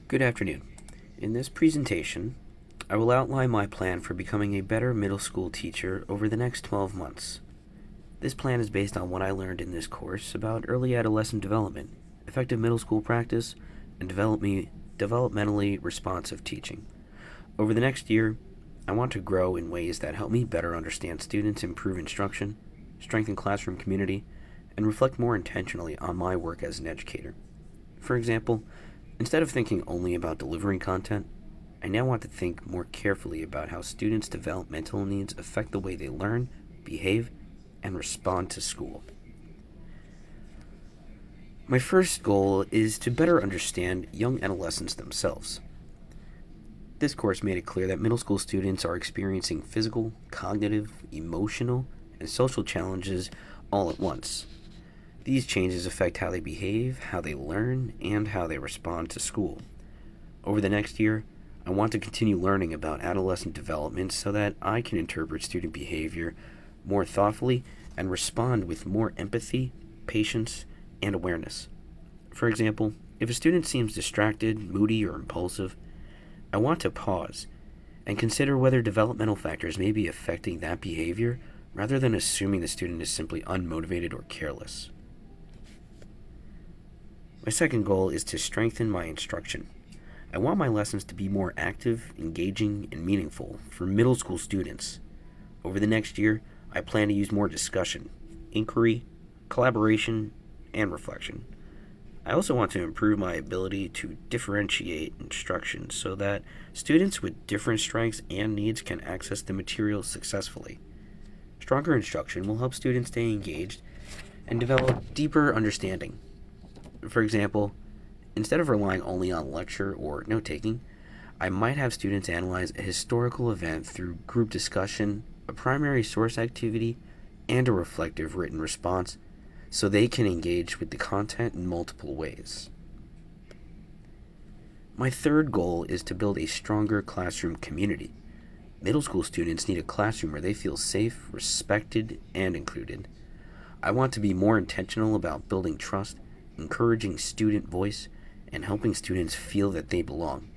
Good afternoon. In this presentation, I will outline my plan for becoming a better middle school teacher over the next 12 months. This plan is based on what I learned in this course about early adolescent development, effective middle school practice, and developmentally responsive teaching. Over the next year, I want to grow in ways that help me better understand students, improve instruction, strengthen classroom community, and reflect more intentionally on my work as an educator. For example, instead of thinking only about delivering content, I now want to think more carefully about how students' developmental needs affect the way they learn, behave, and respond to school. My first goal is to better understand young adolescents themselves. This course made it clear that middle school students are experiencing physical, cognitive, emotional, and social challenges all at once. These changes affect how they behave, how they learn, and how they respond to school. Over the next year, I want to continue learning about adolescent development so that I can interpret student behavior more thoughtfully and respond with more empathy, patience, and awareness. For example, if a student seems distracted, moody, or impulsive, I want to pause and consider whether developmental factors may be affecting that behavior rather than assuming the student is simply unmotivated or careless. My second goal is to strengthen my instruction. I want my lessons to be more active, engaging, and meaningful for middle school students. Over the next year, I plan to use more discussion, inquiry, collaboration, and reflection. I also want to improve my ability to differentiate instruction so that students with different strengths and needs can access the material successfully. Stronger instruction will help students stay engaged and develop deeper understanding. For example, instead of relying only on lecture or note taking, I might have students analyze a historical event through group discussion, a primary source activity, and a reflective written response so they can engage with the content in multiple ways. My third goal is to build a stronger classroom community. Middle school students need a classroom where they feel safe, respected, and included. I want to be more intentional about building trust, encouraging student voice, and helping students feel that they belong.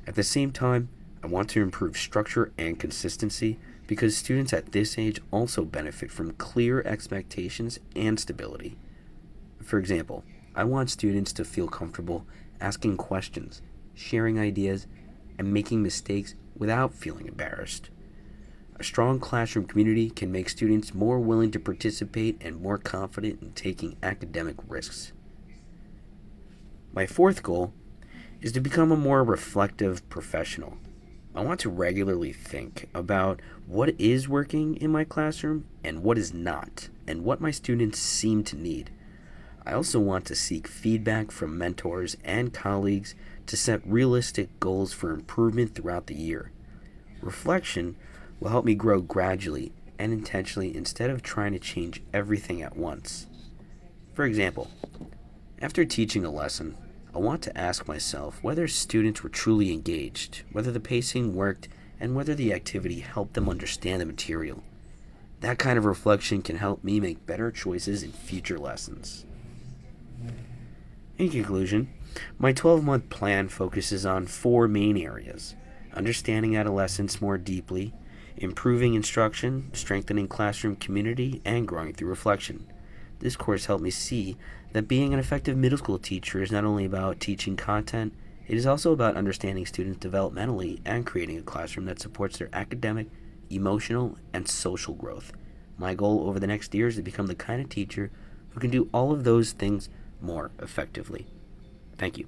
At the same time, I want to improve structure and consistency because students at this age also benefit from clear expectations and stability. For example, I want students to feel comfortable asking questions, sharing ideas, and making mistakes without feeling embarrassed. A strong classroom community can make students more willing to participate and more confident in taking academic risks. My fourth goal is to become a more reflective professional. I want to regularly think about what is working in my classroom and what is not, and what my students seem to need. I also want to seek feedback from mentors and colleagues to set realistic goals for improvement throughout the year. Reflection will help me grow gradually and intentionally instead of trying to change everything at once. For example, after teaching a lesson, I want to ask myself whether students were truly engaged, whether the pacing worked, and whether the activity helped them understand the material. That kind of reflection can help me make better choices in future lessons. In conclusion, my 12-month plan focuses on four main areas: understanding adolescence more deeply, improving instruction, strengthening classroom community, and growing through reflection. This course helped me see that being an effective middle school teacher is not only about teaching content, it is also about understanding students developmentally and creating a classroom that supports their academic, emotional, and social growth. My goal over the next year is to become the kind of teacher who can do all of those things more effectively. Thank you.